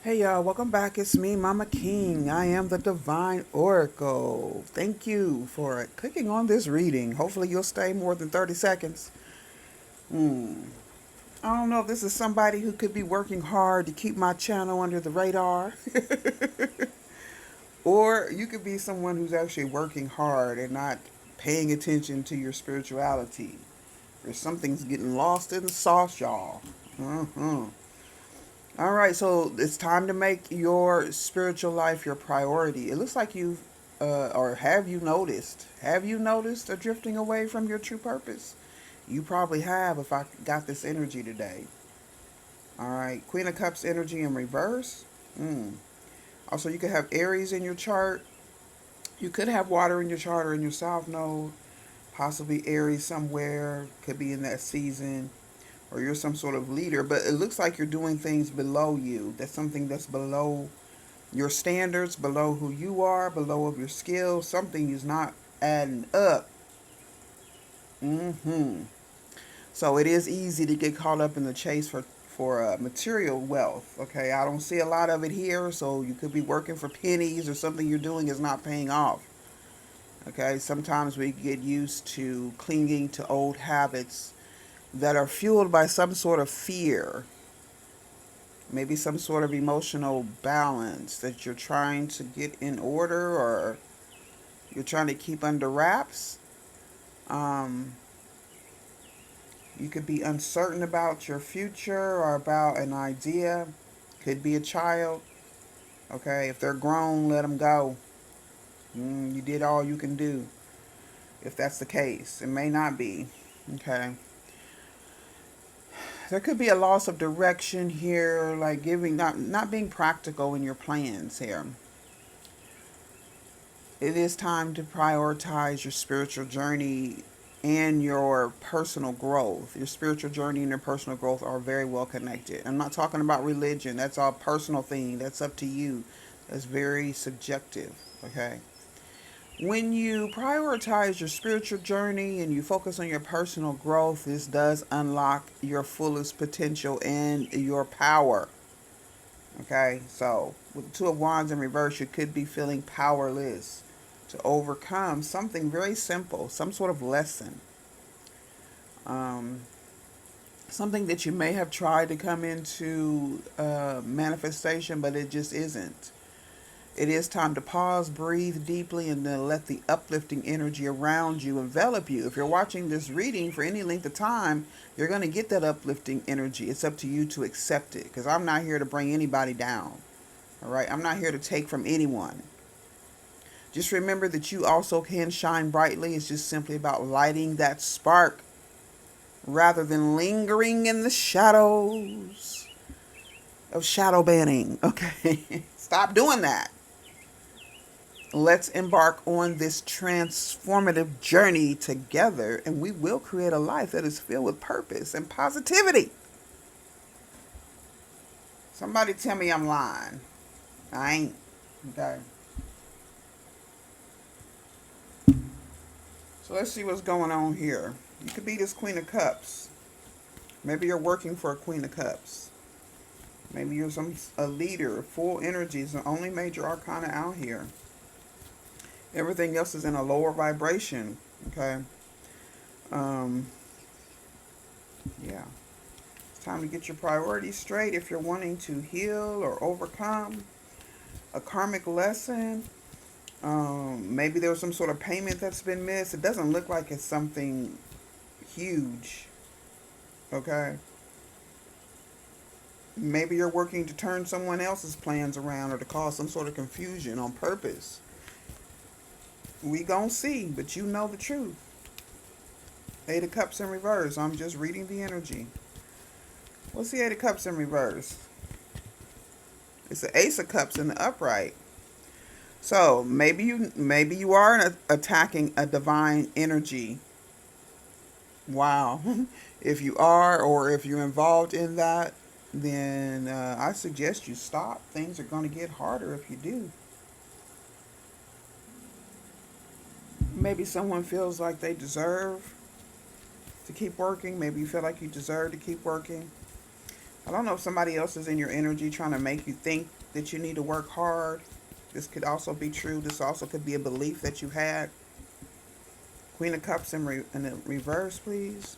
Hey y'all, welcome back. It's me, Mama King. I am the Divine Oracle. Thank you for clicking on this reading. Hopefully, you'll stay more than 30 seconds. Hmm. I don't know if this is somebody who could be working hard to keep my channel under the radar, or you could be someone who's actually working hard and not paying attention to your spirituality. Or something's getting lost in the sauce, y'all. Uh-huh. All right, so it's time to make your spiritual life your priority. It looks like or have you noticed? Have you noticed a drifting away from your true purpose? You probably have if I got this energy today. All right, Queen of Cups energy in reverse. Mm. Also, you could have Aries in your chart. You could have water in your chart or in your South Node. Possibly Aries somewhere. Could be in that season. Or you're some sort of leader, but it looks like you're doing things below you. That's something that's below your standards, below who you are, below of your skills. Something is not adding up. hmm So it is easy to get caught up in the chase for material wealth. Okay, I don't see a lot of it here, so you could be working for pennies or something you're doing is not paying off. Okay, sometimes we get used to clinging to old habits that are fueled by some sort of fear, maybe some sort of emotional balance that you're trying to get in order or you're trying to keep under wraps. Um, you could be uncertain about your future or about an idea. Could be a child. Okay, if they're grown, let them go. You did all you can do. If that's the case, it may not be. Okay, there could be a loss of direction here, like giving not being practical in your plans here. It is time to prioritize your spiritual journey and your personal growth. Your spiritual journey and your personal growth are very well connected. I'm not talking about religion. That's all personal thing. That's up to you. That's very subjective. Okay. When you prioritize your spiritual journey and you focus on your personal growth, this does unlock your fullest potential and your power. Okay, so with the Two of Wands in reverse, you could be feeling powerless to overcome something very simple, some sort of lesson, um, something that you may have tried to come into manifestation, but it just isn't. It is time to pause, breathe deeply, and then let the uplifting energy around you envelop you. If you're watching this reading for any length of time, you're going to get that uplifting energy. It's up to you to accept it because I'm not here to bring anybody down. All right, I'm not here to take from anyone. Just remember that you also can shine brightly. It's just simply about lighting that spark rather than lingering in the shadows of shadow banning. Okay, stop doing that. Let's embark on this transformative journey together, and we will create a life that is filled with purpose and positivity. Somebody tell me I'm lying. I ain't. Okay. So let's see what's going on here. You could be this Queen of Cups. Maybe you're working for a Queen of Cups. Maybe you're a leader. Full energy is the only major arcana out here. Everything else is in a lower vibration. Okay. Um, yeah. It's time to get your priorities straight if you're wanting to heal or overcome a karmic lesson. Maybe there was some sort of payment that's been missed. It doesn't look like it's something huge. Okay. Maybe you're working to turn someone else's plans around or to cause some sort of confusion on purpose. We gonna see, but you know the truth. Eight of Cups in reverse. I'm just reading the energy. What's the Eight of Cups in reverse? It's the Ace of Cups in the upright. So maybe you are attacking a divine energy. Wow. If you are, or if you're involved in that, then I suggest you stop. Things are going to get harder if you do. Maybe someone feels like they deserve to keep working. Maybe you feel like you deserve to keep working. I don't know if somebody else is in your energy trying to make you think that you need to work hard. This could also be true. This also could be a belief that you had. Queen of Cups in the reverse, please.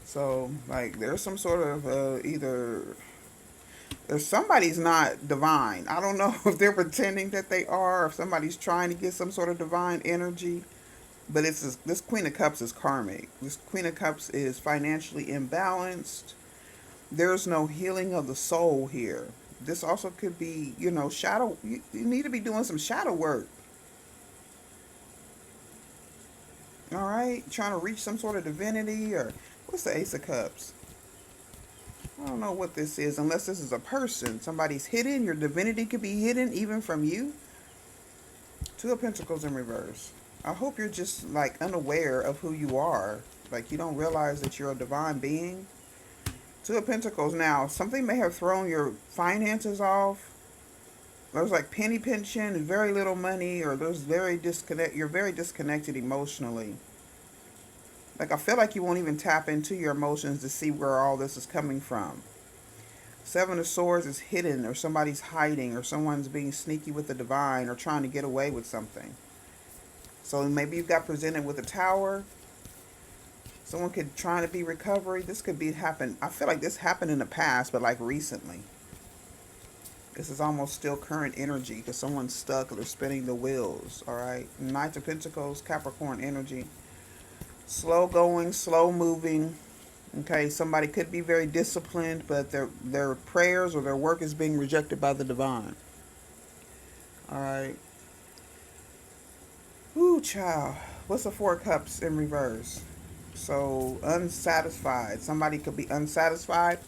So, like, there's some sort of either if somebody's not divine. I don't know if they're pretending that they are, or if somebody's trying to get some sort of divine energy. But this Queen of Cups is karmic. This Queen of Cups is financially imbalanced. There's no healing of the soul here. This also could be, shadow. You need to be doing some shadow work. All right, trying to reach some sort of divinity, or what's the Ace of Cups? I don't know what this is, unless this is a person. Somebody's hidden. Your divinity could be hidden even from you. Two of Pentacles in reverse. I hope you're just like unaware of who you are. Like you don't realize that you're a divine being. Two of Pentacles. Now, something may have thrown your finances off. There's like penny pinching, very little money, or you're very disconnected emotionally. Like I feel like you won't even tap into your emotions to see where all this is coming from. Seven of Swords is hidden, or somebody's hiding, or someone's being sneaky with the divine, or trying to get away with something. So maybe you got presented with a tower. Someone could try to be recovery. This could be happen. I feel like this happened in the past, but like recently. This is almost still current energy because someone's stuck or they're spinning the wheels. All right. Knight of Pentacles, Capricorn energy. Slow going, slow moving. Okay, somebody could be very disciplined, but their prayers or their work is being rejected by the divine. All right. Ooh, child. What's the Four of Cups in reverse? So, unsatisfied. Somebody could be unsatisfied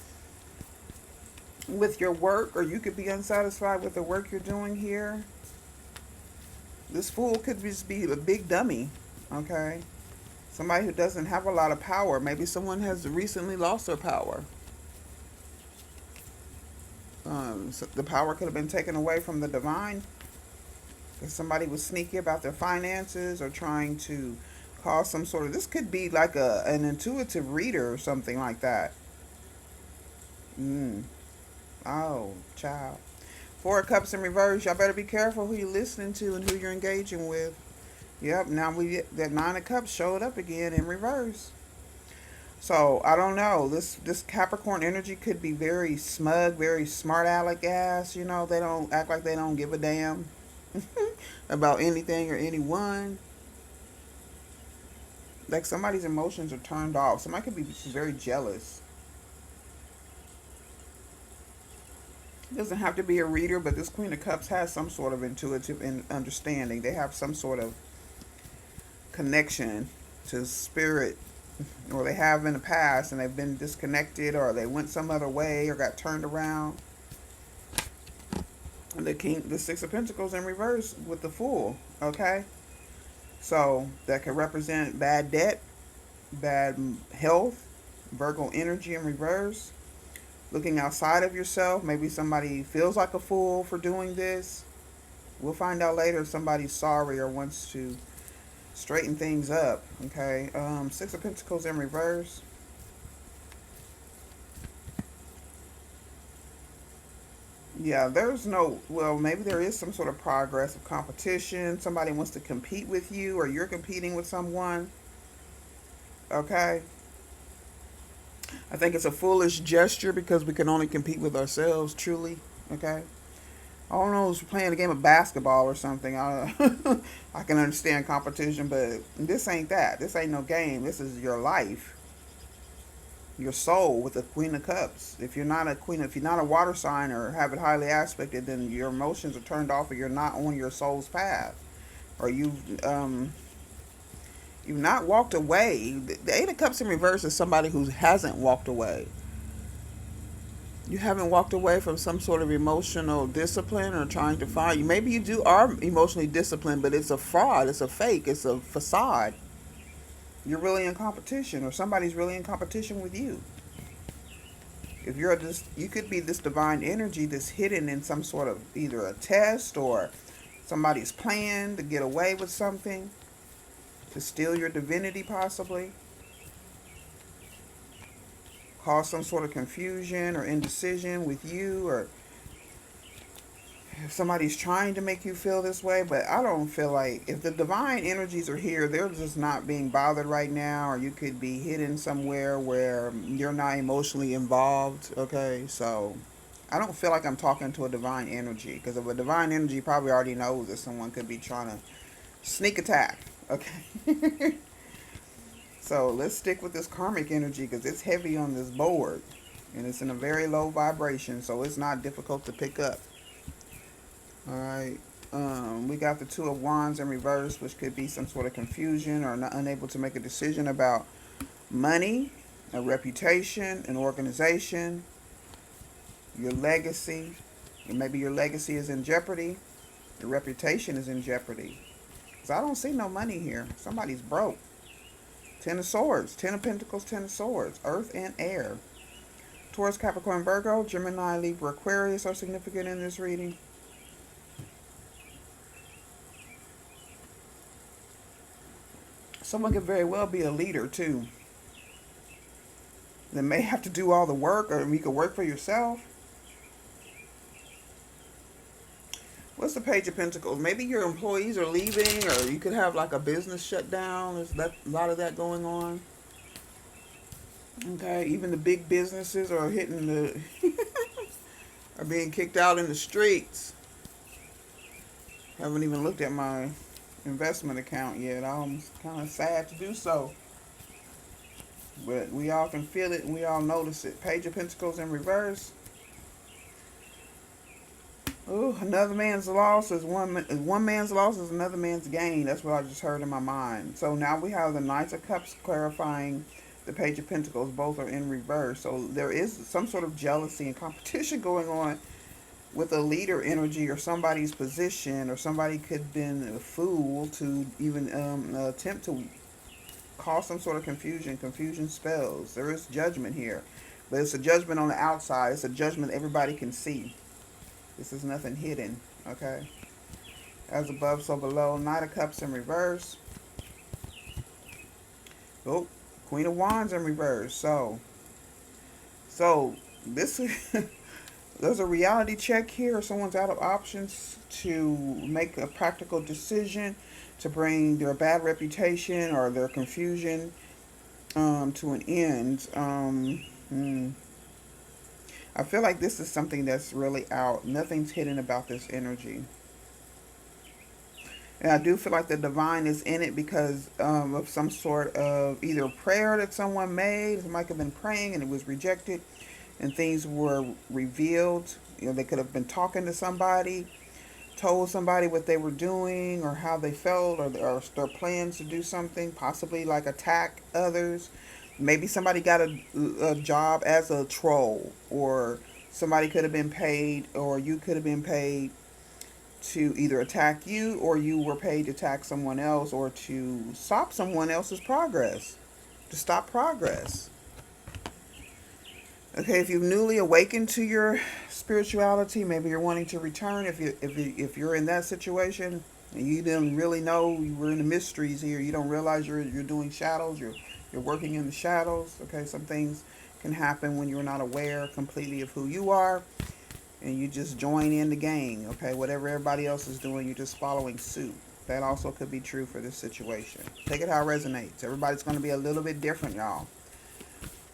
with your work, or you could be unsatisfied with the work you're doing here. This Fool could just be a big dummy. Okay. Somebody who doesn't have a lot of power. Maybe someone has recently lost their power. So the power could have been taken away from the divine. If somebody was sneaky about their finances or trying to cause some sort of... This could be like an intuitive reader or something like that. Oh, child. Four of Cups in reverse. Y'all better be careful who you're listening to and who you're engaging with. Yep, now that Nine of Cups showed up again in reverse. So, I don't know. This Capricorn energy could be very smug, very smart aleck ass. They don't act like they don't give a damn about anything or anyone. Like somebody's emotions are turned off. Somebody could be very jealous. It doesn't have to be a reader, but this Queen of Cups has some sort of intuitive understanding. They have some sort of connection to spirit, or they have in the past and they've been disconnected, or they went some other way or got turned around. And the Six of Pentacles in reverse with the Fool. Okay, so that could represent bad debt, bad health, Virgo energy in reverse, looking outside of yourself. Maybe somebody feels like a fool for doing this. We'll find out later if somebody's sorry or wants to straighten things up. Okay. Six of Pentacles in reverse. Yeah, maybe there is some sort of progress of competition. Somebody wants to compete with you, or you're competing with someone. Okay. I think it's a foolish gesture because we can only compete with ourselves, truly. Okay. I don't know, if we're playing a game of basketball or something. I can understand competition, but this ain't that. This ain't no game. This is your life. Your soul with the Queen of Cups. If you're not a water sign or have it highly aspected, then your emotions are turned off, or you're not on your soul's path. Or you've not walked away. The Eight of Cups in reverse is somebody who hasn't walked away. You haven't walked away from some sort of emotional discipline or trying to find you. Maybe you are emotionally disciplined, but it's a fraud. It's a fake. It's a facade. You're really in competition, or somebody's really in competition with you. If you could be this divine energy that's hidden in some sort of either a test or somebody's plan to get away with something, to steal your divinity possibly. cause some sort of confusion or indecision with you, or if somebody's trying to make you feel this way. But I don't feel like, if the divine energies are here, they're just not being bothered right now, or you could be hidden somewhere where you're not emotionally involved. Okay, so I don't feel like I'm talking to a divine energy, because if a divine energy probably already knows that someone could be trying to sneak attack. Okay. So let's stick with this karmic energy, because it's heavy on this board and it's in a very low vibration, so it's not difficult to pick up. All right. We got the Two of Wands in reverse, which could be some sort of confusion or not unable to make a decision about money, a reputation, an organization, your legacy. And maybe your legacy is in jeopardy. Your reputation is in jeopardy. Because I don't see no money here. Somebody's broke. Ten of Swords, Ten of Pentacles, Ten of Swords, Earth and Air. Taurus, Capricorn, Virgo, Gemini, Libra, Aquarius are significant in this reading. Someone could very well be a leader too. They may have to do all the work, or you could work for yourself. What's the Page of Pentacles? Maybe your employees are leaving, or you could have like a business shutdown. There's a lot of that going on. Okay, even the big businesses are hitting the are being kicked out in the streets. Haven't even looked at my investment account yet. I'm kind of sad to do so. But we all can feel it and we all notice it. Page of Pentacles in reverse. Oh, another man's loss is one man's loss is another man's gain. That's what I just heard in my mind. So now we have the Knights of Cups clarifying the Page of Pentacles. Both are in reverse. So there is some sort of jealousy and competition going on with a leader energy, or somebody's position, or somebody could have been a fool to even attempt to cause some sort of confusion. Confusion spells. There is judgment here. But it's a judgment on the outside. It's a judgment everybody can see. This is nothing hidden, okay? As above, so below. Knight of Cups in reverse. Oh, Queen of Wands in reverse. So this is there's a reality check here. Someone's out of options to make a practical decision to bring their bad reputation or their confusion to an end. I feel like this is something that's really out. Nothing's hidden about this energy. And I do feel like the divine is in it because of some sort of either prayer that someone made. Somebody could have been praying and it was rejected, and things were revealed. You know, they could have been talking to somebody, told somebody what they were doing or how they felt, or their plans to do something, possibly like attack others. Maybe somebody got a job as a troll, or somebody could have been paid, or you could have been paid to either attack you, or you were paid to attack someone else, or to stop someone else's progress, to stop progress. Okay, if you've newly awakened to your spirituality, maybe you're wanting to return. If you're in that situation and you didn't really know, you were in the mysteries here. You don't realize you're doing shadows. You're working in the shadows. Okay, some things can happen when you're not aware completely of who you are, and you just join in the gang. Okay, whatever everybody else is doing, you're just following suit. That also could be true for this situation. Take it how it resonates. Everybody's going to be a little bit different, y'all.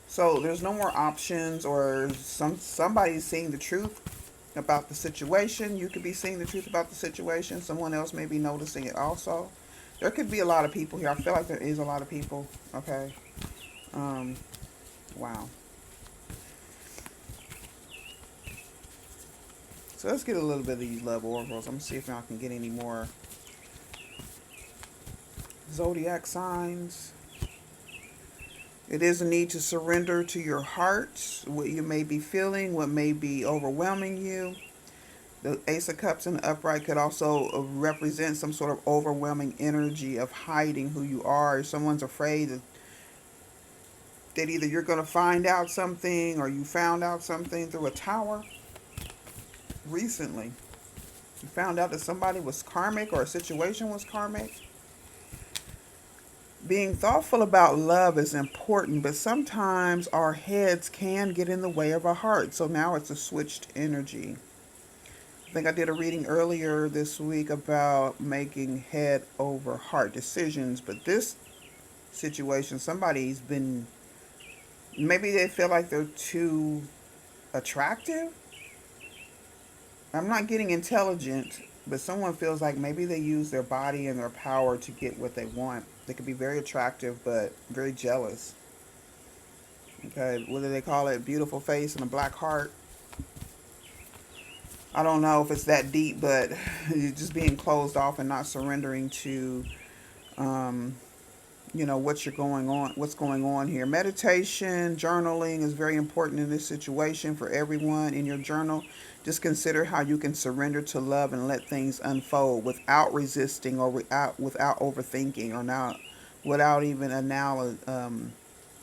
So there's no more options, or somebody's seeing the truth about the situation. You could be seeing the truth about the situation. Someone else may be noticing it also. There could be a lot of people here. I feel like there is a lot of people. Okay. Wow. So let's get a little bit of these love oracles. I'm going to see if I can get any more zodiac signs. It is a need to surrender to your heart, what you may be feeling, what may be overwhelming you. The Ace of Cups in the upright could also represent some sort of overwhelming energy of hiding who you are. If someone's afraid that either you're going to find out something, or you found out something through a tower recently. You found out that somebody was karmic, or a situation was karmic. Being thoughtful about love is important, but sometimes our heads can get in the way of our heart. So now it's a switched energy. I think I did a reading earlier this week about making head over heart decisions, but this situation, somebody's been, maybe they feel like they're too attractive. I'm not getting intelligent, but someone feels like maybe they use their body and their power to get what they want. They could be very attractive, but very jealous. Okay, what do they call it? Beautiful face and a black heart. I don't know if it's that deep, but you're just being closed off and not surrendering to, um, what's going on here. Meditation, journaling is very important in this situation for everyone. In your journal, just consider how you can surrender to love and let things unfold without resisting or without overthinking or not without even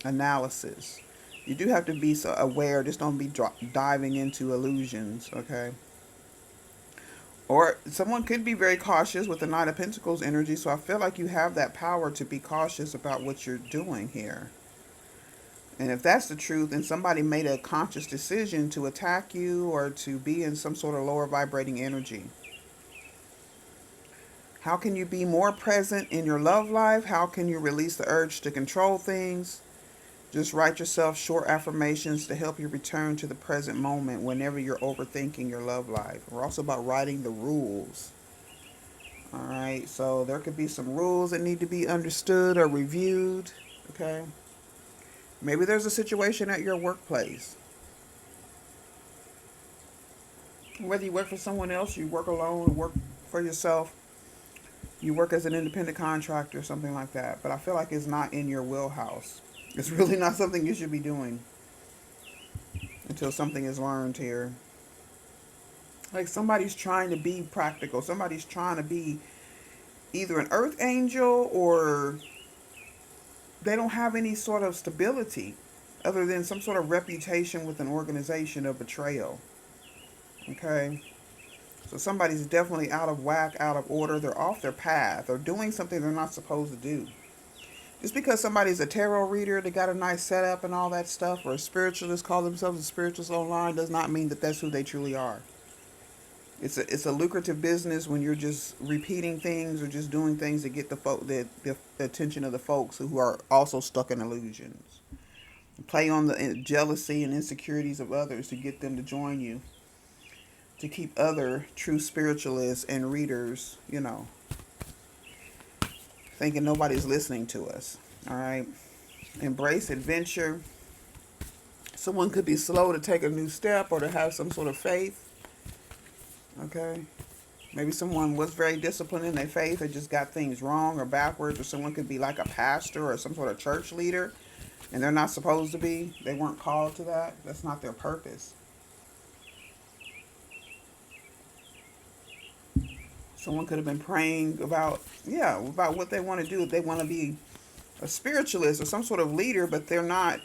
analysis. You do have to be so aware. Just don't be diving into illusions, okay? Or someone could be very cautious with the Knight of Pentacles energy. So I feel like you have that power to be cautious about what you're doing here. And if that's the truth, and somebody made a conscious decision to attack you or to be in some sort of lower vibrating energy. How can you be more present in your love life? How can you release the urge to control things? Just write yourself short affirmations to help you return to the present moment whenever you're overthinking your love life. We're also about writing the rules. All right, so there could be some rules that need to be understood or reviewed. Okay. Maybe there's a situation at your workplace. Whether you work for someone else, you work alone, work for yourself, you work as an independent contractor, something like that. But I feel like it's not in your wheelhouse. It's really not something you should be doing until something is learned here. Like somebody's trying to be practical. Somebody's trying to be either an earth angel or they don't have any sort of stability other than some sort of reputation with an organization of betrayal. Okay? So somebody's definitely out of whack, out of order. They're off their path. They're doing something they're not supposed to do. Just because somebody's a tarot reader, they got a nice setup and all that stuff, or a spiritualist, call themselves a spiritualist online, does not mean that that's who they truly are. It's a lucrative business when you're just repeating things or just doing things to get the attention of the folks who are also stuck in illusions. Play on the jealousy and insecurities of others to get them to join you. To keep other true spiritualists and readers, thinking nobody's listening to us. All right. Embrace adventure. Someone could be slow to take a new step or to have some sort of faith. Okay. Maybe someone was very disciplined in their faith and just got things wrong or backwards, or someone could be like a pastor or some sort of church leader and they're not supposed to be. They weren't called to that. That's not their purpose. Someone could have been praying about what they want to do. If they want to be a spiritualist or some sort of leader, but they're not,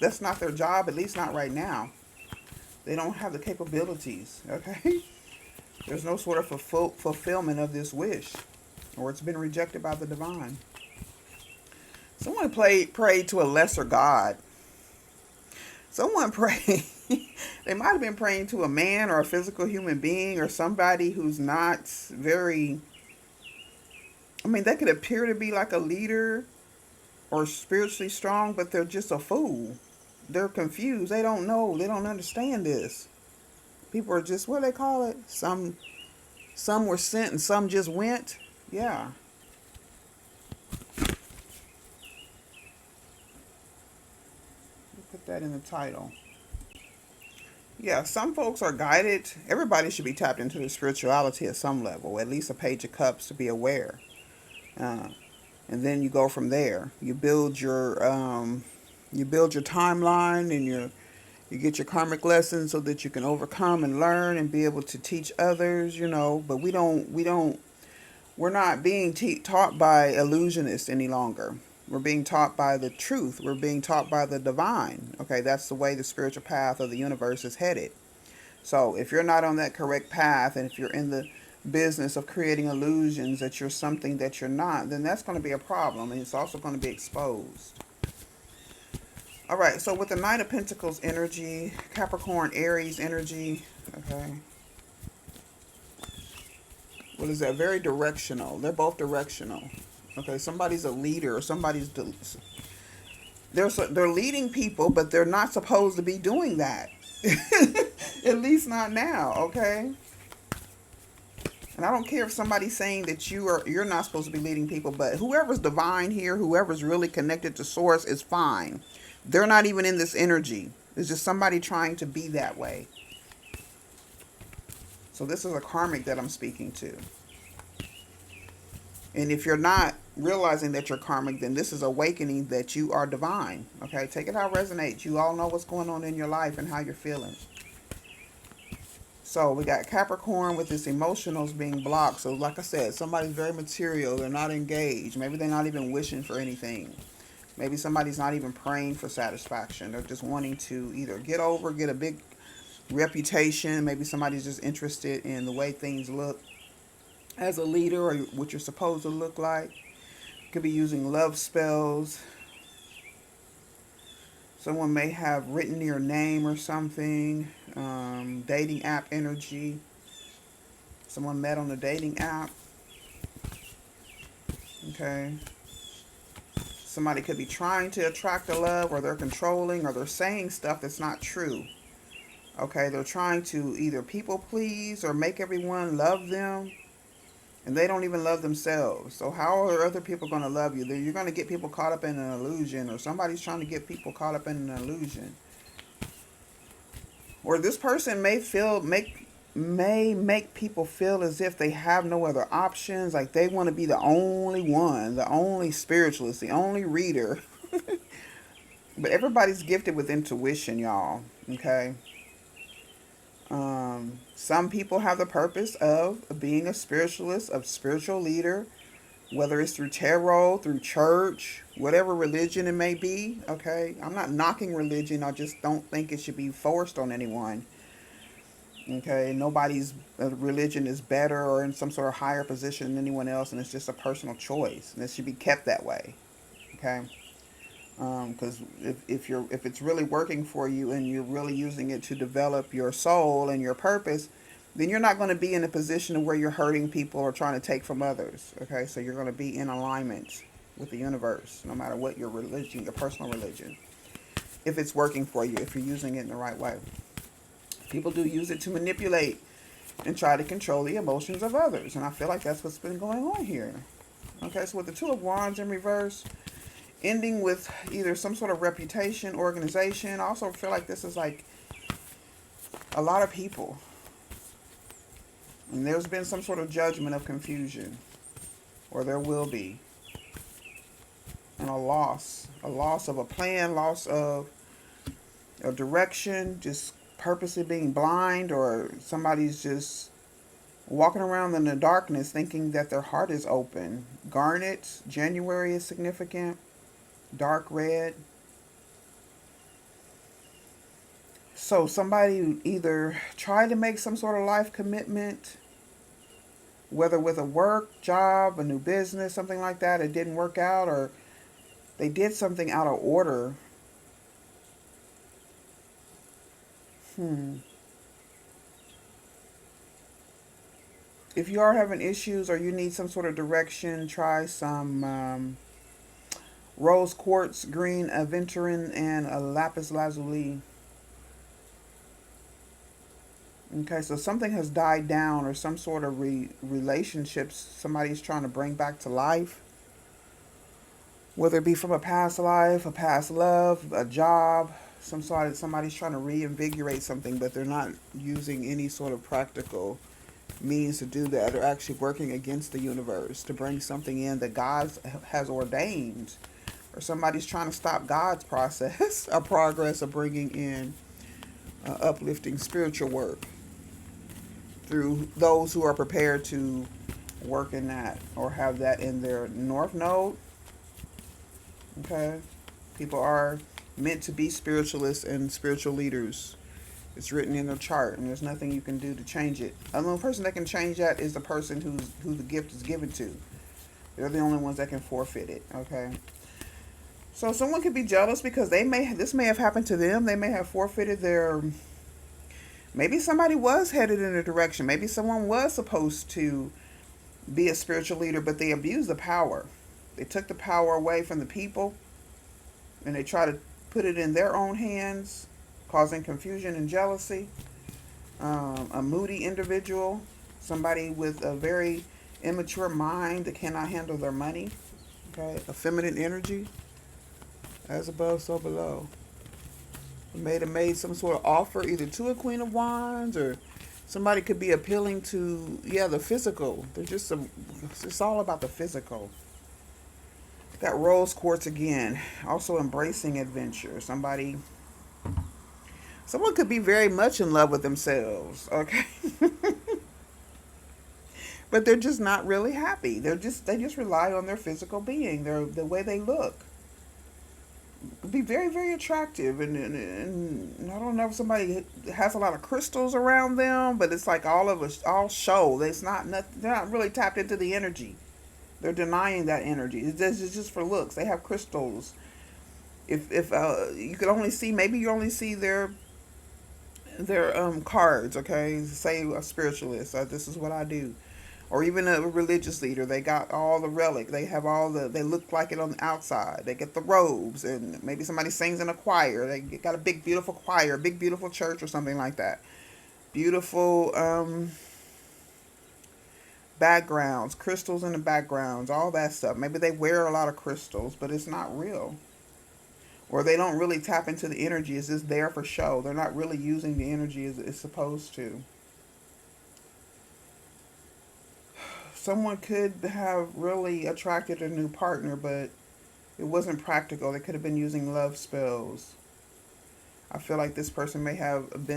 that's not their job, at least not right now. They don't have the capabilities, okay? There's no sort of fulfillment of this wish, or it's been rejected by the divine. Someone prayed to a lesser God. Someone prayed, they might have been praying to a man or a physical human being or somebody who's not very, they could appear to be like a leader or spiritually strong, but they're just a fool. They're confused. They don't know. They don't understand this. People are just, what do they call it? Some were sent and some just went. Yeah. Put that in the title. Yeah, some folks are guided. Everybody should be tapped into the spirituality at some level, at least a Page of Cups to be aware. And then you go from there. You build your timeline and you get your karmic lessons so that you can overcome and learn and be able to teach others. But we're not being taught by illusionists any longer. We're being taught by the truth. We're being taught by the divine. Okay, that's the way the spiritual path of the universe is headed. So if you're not on that correct path, and if you're in the business of creating illusions that you're something that you're not, then that's going to be a problem, and it's also going to be exposed. All right, so with the Knight of Pentacles energy, Capricorn, Aries energy, okay, what is that? Very directional. They're both directional. Okay, somebody's a leader, or they're leading people, but they're not supposed to be doing that. At least not now, okay? And I don't care if somebody's saying that you're not supposed to be leading people, but whoever's divine here, whoever's really connected to source is fine. They're not even in this energy. It's just somebody trying to be that way. So this is a karmic that I'm speaking to. And if you're not realizing that you're karmic, then this is awakening that you are divine. Okay, take it how it resonates. You all know what's going on in your life and how you're feeling. So we got Capricorn with this emotionals being blocked. So like I said, somebody's very material. They're not engaged. Maybe they're not even wishing for anything. Maybe somebody's not even praying for satisfaction. They're just wanting to either get over, get a big reputation. Maybe somebody's just interested in the way things look as a leader, or what you're supposed to look like. Could be using love spells. Someone may have written your name or something. Dating app energy. Someone met on a dating app. Okay. Somebody could be trying to attract a love, or they're controlling, or they're saying stuff that's not true. Okay, they're trying to either people please or make everyone love them. And they don't even love themselves. So how are other people going to love you? You're going to get people caught up in an illusion, or somebody's trying to get people caught up in an illusion. Or this person may make people feel as if they have no other options, like they want to be the only one, the only spiritualist, the only reader. But everybody's gifted with intuition, y'all. Okay. Some people have the purpose of being a spiritualist, a spiritual leader, whether it's through tarot, through church, whatever religion it may be. Okay, I'm not knocking religion. I just don't think it should be forced on anyone. Okay, nobody's religion is better or in some sort of higher position than anyone else, and it's just a personal choice, and it should be kept that way. Okay. Because if it's really working for you and you're really using it to develop your soul and your purpose, then you're not going to be in a position where you're hurting people or trying to take from others. Okay, so you're going to be in alignment with the universe, no matter what your religion, your personal religion, if it's working for you, if you're using it in the right way. People do use it to manipulate and try to control the emotions of others, and I feel like that's what's been going on here. Okay, so with the Two of Wands in reverse, ending with either some sort of reputation, organization. I also feel like this is like a lot of people. And there's been some sort of judgment of confusion. Or there will be. And a loss of a plan, loss of a direction, just purposely being blind, or somebody's just walking around in the darkness thinking that their heart is open. Garnet, January is significant. Dark red. So somebody either tried to make some sort of life commitment, whether with a work, job, a new business, something like that, it didn't work out, or they did something out of order. If you are having issues or you need some sort of direction, try some rose quartz, green aventurine, and a lapis lazuli. Okay, so something has died down, or some sort of relationships somebody's trying to bring back to life. Whether it be from a past life, a past love, a job, somebody's trying to reinvigorate something, but they're not using any sort of practical means to do that. They're actually working against the universe to bring something in that God has ordained. Or somebody's trying to stop God's process, a progress of bringing in uplifting spiritual work through those who are prepared to work in that or have that in their north node. Okay, people are meant to be spiritualists and spiritual leaders It's written in their chart, and there's nothing you can do to change it. The only person that can change that is the person who the gift is given to. They're the only ones that can forfeit it. Okay. So someone could be jealous because this may have happened to them. They may have forfeited their. Maybe somebody was headed in a direction. Maybe someone was supposed to be a spiritual leader, but they abused the power. They took the power away from the people, and they try to put it in their own hands, causing confusion and jealousy. A moody individual, somebody with a very immature mind that cannot handle their money. Okay, a feminine energy, as above, so below. Made some sort of offer either to a Queen of Wands, or somebody could be appealing to the physical. It's all about the physical. Got rose quartz again, also embracing adventure. Someone could be very much in love with themselves, okay? But they're just not really happy. They just rely on their physical being, the way they look. Be very, very attractive, and I don't know if somebody has a lot of crystals around them, but it's like all show. They're not really tapped into the energy. They're denying that energy. It's just for looks. They have crystals. If you could only see, maybe you only see their cards. Okay, say a spiritualist. This is what I do. Or even a religious leader, they got all the relic. They have they look like it on the outside. They get the robes, and maybe somebody sings in a choir. They got a big, beautiful choir, big, beautiful church or something like that. Beautiful backgrounds, crystals in the backgrounds, all that stuff. Maybe they wear a lot of crystals, but it's not real. Or they don't really tap into the energy. It's just there for show. They're not really using the energy as it's supposed to. Someone could have really attracted a new partner, but it wasn't practical. They could have been using love spells. I feel like this person may have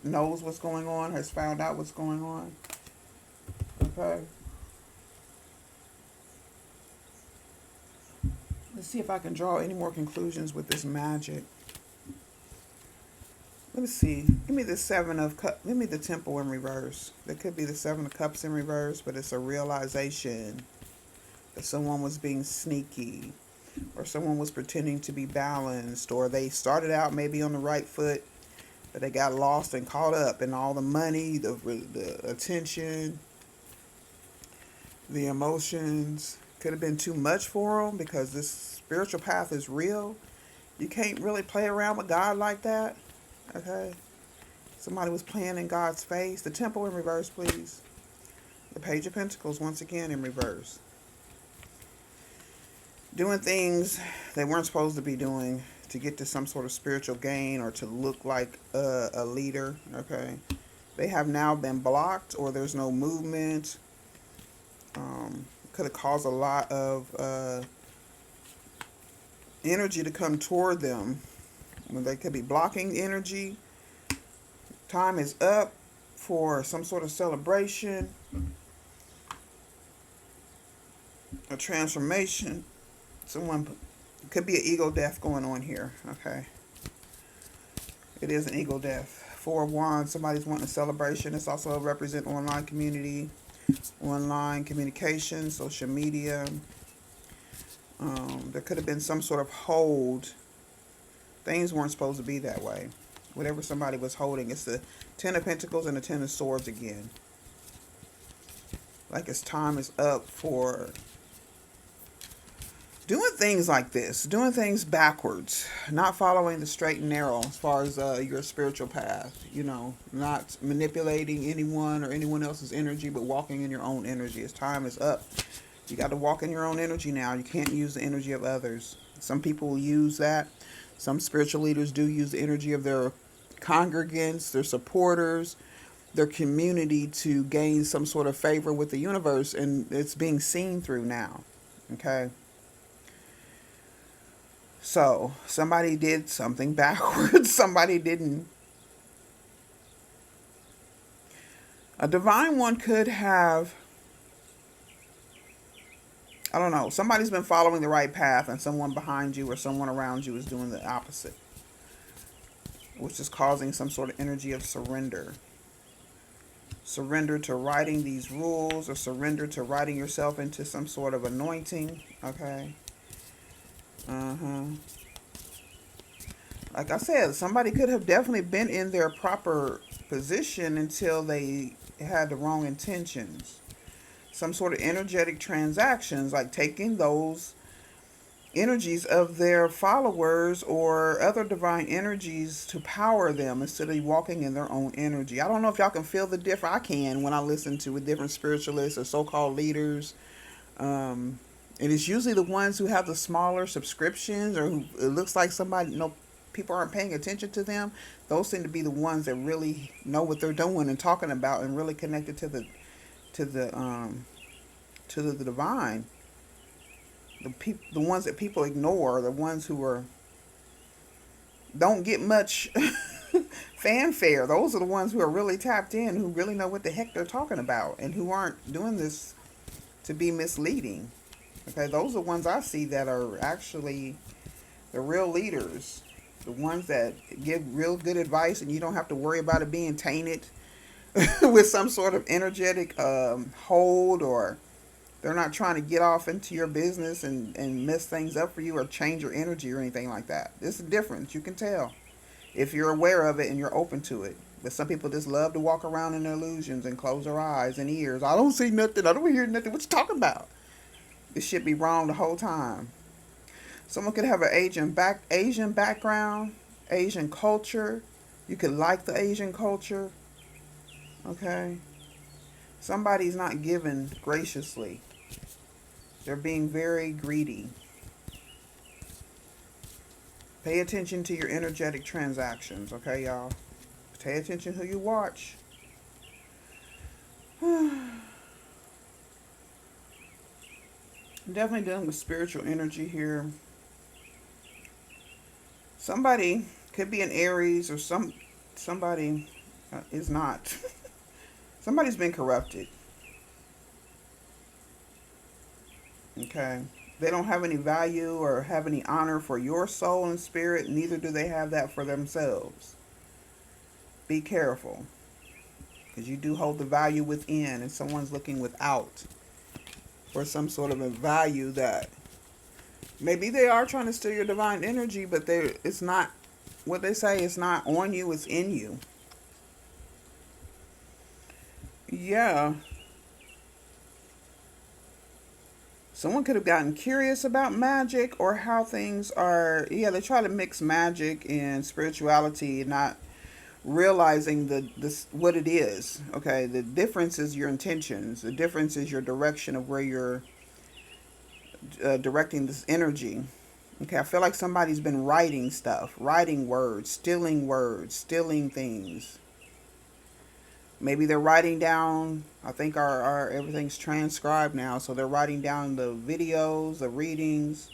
knows what's going on, has found out what's going on. Okay. Let's see if I can draw any more conclusions with this magic. Let me see. Give me the Seven of Cups. Give me the Temple in reverse. There could be the Seven of Cups in reverse, but it's a realization that someone was being sneaky, or someone was pretending to be balanced, or they started out maybe on the right foot, but they got lost and caught up in all the money, the attention, the emotions. Could have been too much for them because this spiritual path is real. You can't really play around with God like that. Okay, somebody was playing in God's face. The Temple in reverse, please. The Page of Pentacles once again in reverse. Doing things they weren't supposed to be doing to get to some sort of spiritual gain or to look like a leader. Okay, they have now been blocked, or there's no movement. Could have caused a lot of energy to come toward them. When they could be blocking energy. Time is up for some sort of celebration, a transformation. Someone could be an ego death going on here. Okay, it is an ego death. Four of Wands. Somebody's wanting a celebration. It's also represent online community, online communication, social media. There could have been some sort of hold. Things weren't supposed to be that way. Whatever somebody was holding. It's the Ten of Pentacles and the Ten of Swords again. Like its time is up for doing things like this. Doing things backwards. Not following the straight and narrow as far as your spiritual path. You know, not manipulating anyone or anyone else's energy, but walking in your own energy. Its time is up. You got to walk in your own energy now. You can't use the energy of others. Some people will use that. Some spiritual leaders do use the energy of their congregants, their supporters, their community to gain some sort of favor with the universe, and it's being seen through now. Okay? So, somebody did something backwards. Somebody didn't. A divine one could have, I don't know, somebody's been following the right path and someone behind you or someone around you is doing the opposite. which is causing some sort of energy of surrender. Surrender to writing these rules, or surrender to writing yourself into some sort of anointing. Okay. Uh-huh. Like I said, somebody could have definitely been in their proper position until they had the wrong intentions. Some sort of energetic transactions, like taking those energies of their followers or other divine energies to power them instead of walking in their own energy. I don't know if y'all can feel the difference. I can when I listen to different spiritualists or so-called leaders. Um, and it's usually the ones who have the smaller subscriptions, or who it looks like somebody, people aren't paying attention to them. Those seem to be the ones that really know what they're doing and talking about, and really connected to the the divine. The ones that people ignore, the ones who are don't get much fanfare. Those are the ones who are really tapped in, who really know what the heck they're talking about, and who aren't doing this to be misleading. Okay, those are the ones I see that are actually the real leaders, the ones that give real good advice, and you don't have to worry about it being tainted with some sort of energetic hold, or they're not trying to get off into your business and mess things up for you or change your energy or anything like that. There's a difference. You can tell if you're aware of it and you're open to it. But some people just love to walk around in illusions and close their eyes and ears. I don't see nothing. I don't hear nothing. What you talking about? This should be wrong the whole time. Someone could have an Asian background, Asian culture. You could like the Asian culture. Okay. Somebody's not giving graciously. They're being very greedy. Pay attention to your energetic transactions, okay, y'all? Pay attention who you watch. I'm definitely dealing with spiritual energy here. Somebody could be an Aries, or somebody is not. Somebody's been corrupted. Okay. They don't have any value or have any honor for your soul and spirit. Neither do they have that for themselves. Be careful, because you do hold the value within, and someone's looking without for some sort of a value that maybe they are trying to steal your divine energy, but it's not what they say. It's not on you. It's in you. Yeah. Someone could have gotten curious about magic or how things are. Yeah, they try to mix magic and spirituality, not realizing this what it is. Okay, the difference is your intentions. The difference is your direction of where you're directing this energy. Okay, I feel like somebody's been writing stuff, writing words, stealing things. Maybe they're writing down. I think our everything's transcribed now, so they're writing down the videos, the readings,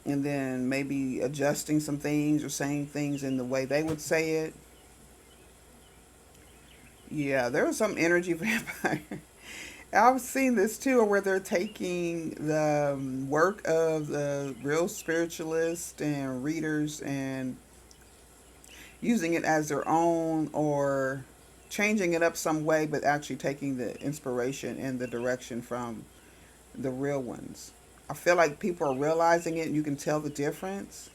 and then maybe adjusting some things or saying things in the way they would say it. Yeah, there was some energy vampire. I've seen this too, where they're taking the work of the real spiritualists and readers and using it as their own, or changing it up some way, but actually taking the inspiration and the direction from the real ones. I feel like people are realizing it, and you can tell the difference.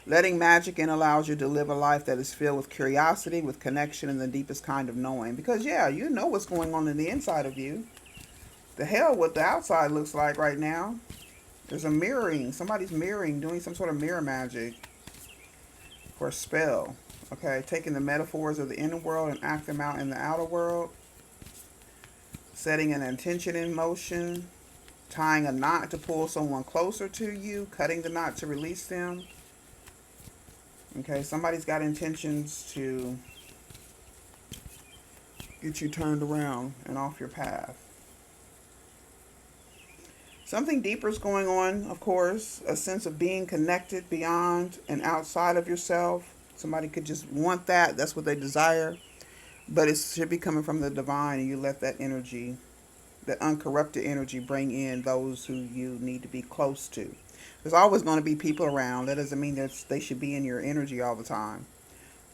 Letting magic in allows you to live a life that is filled with curiosity, with connection, and the deepest kind of knowing. Because, yeah, you know what's going on in the inside of you. The hell what the outside looks like right now. There's a mirroring. Somebody's mirroring, doing some sort of mirror magic for a spell. Okay, taking the metaphors of the inner world and act them out in the outer world. Setting an intention in motion. Tying a knot to pull someone closer to you. Cutting the knot to release them. Okay, somebody's got intentions to get you turned around and off your path. Something deeper is going on, of course. A sense of being connected beyond and outside of yourself. Somebody could just want that. That's what they desire. But it should be coming from the divine, and you let that energy, that uncorrupted energy, bring in those who you need to be close to. There's always going to be people around. That doesn't mean that they should be in your energy all the time.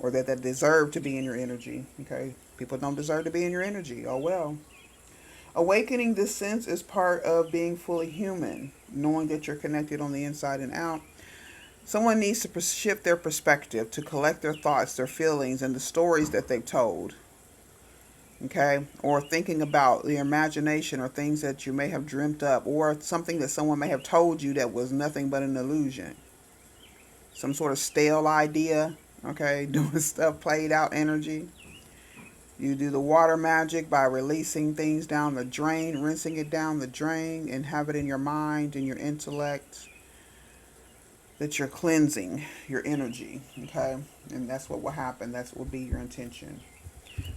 or that deserve to be in your energy. Okay, people don't deserve to be in your energy. Oh well. Awakening this sense is part of being fully human, knowing that you're connected on the inside and out. Someone needs to shift their perspective, to collect their thoughts, their feelings, and the stories that they've told. Okay, or thinking about the imagination or things that you may have dreamt up, or something that someone may have told you that was nothing but an illusion, some sort of stale idea. Okay, doing stuff played out energy. You do the water magic by releasing things down the drain, rinsing it down the drain, and have it in your mind and your intellect that you're cleansing your energy. Okay, and that's what will happen. That's what will be your intention.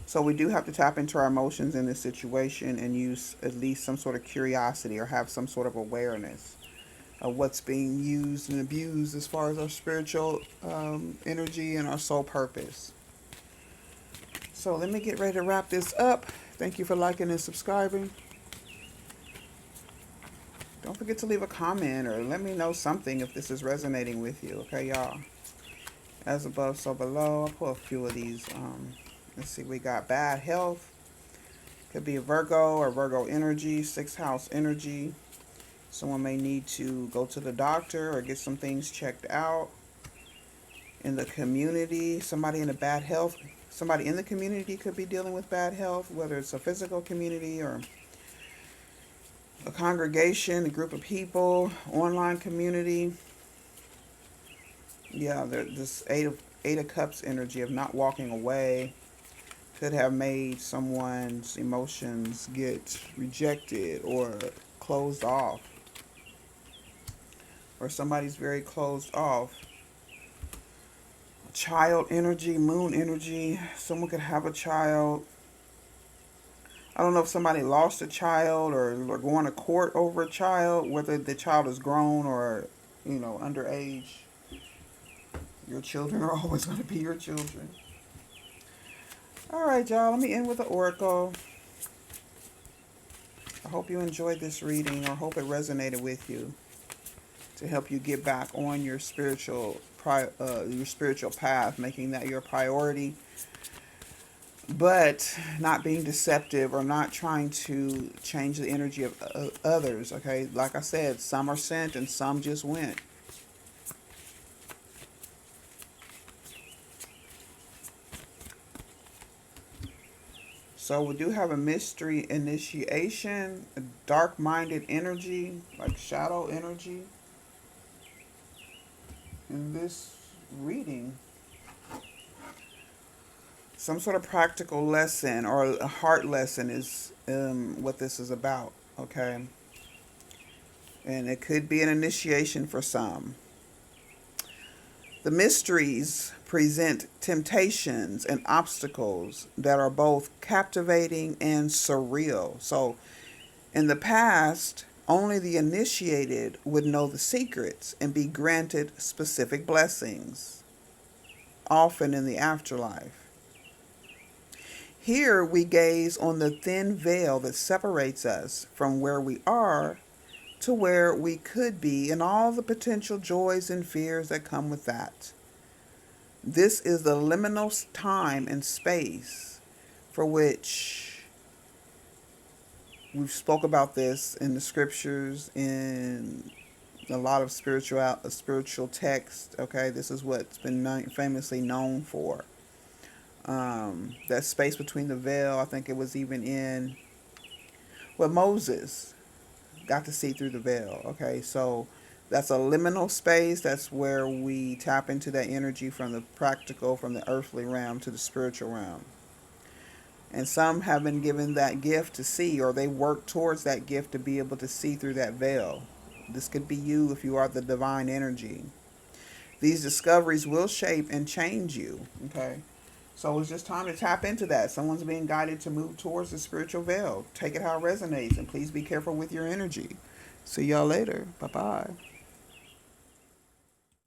So we do have to tap into our emotions in this situation and use at least some sort of curiosity, or have some sort of awareness of what's being used and abused as far as our spiritual energy and our soul purpose. So let me get ready to wrap this up. Thank you for liking and subscribing. Don't forget to leave a comment or let me know something if this is resonating with you. Okay, y'all. As above, so below. I'll pull a few of these. Let's see. We got bad health. Could be a Virgo or Virgo energy, 6th house energy. Someone may need to go to the doctor or get some things checked out. In the community, somebody in a bad health. Somebody in the community could be dealing with bad health, whether it's a physical community or a congregation, a group of people, online community. Yeah, this eight of Cups energy of not walking away could have made someone's emotions get rejected or closed off. Or somebody's very closed off. Child energy, moon energy. Someone could have a child. I don't know if somebody lost a child or going to court over a child, whether the child is grown or, underage. Your children are always going to be your children. All right, y'all. Let me end with the oracle. I hope you enjoyed this reading, or hope it resonated with you to help you get back on your spiritual path, making that your priority, but not being deceptive or not trying to change the energy of others. Okay, like I said, some are sent and some just went. So we do have a mystery initiation, a dark-minded energy, like shadow energy, in this reading. Some sort of practical lesson or a heart lesson is what this is about, okay? And it could be an initiation for some. The mysteries present temptations and obstacles that are both captivating and surreal. So in the past, only the initiated would know the secrets and be granted specific blessings, often in the afterlife. Here we gaze on the thin veil that separates us from where we are to where we could be, and all the potential joys and fears that come with that. This is the liminal time and space for which we've spoke about this in the scriptures, in a lot of spiritual text. Okay, this is what's been famously known for. That space between the veil. I think it was even in Moses got to see through the veil. Okay, so that's a liminal space. That's where we tap into that energy from the practical, from the earthly realm to the spiritual realm. And some have been given that gift to see, or they work towards that gift to be able to see through that veil. This could be you if you are the divine energy. These discoveries will shape and change you. Okay, so it's just time to tap into that. Someone's being guided to move towards the spiritual veil. Take it how it resonates, and please be careful with your energy. See y'all later. Bye-bye.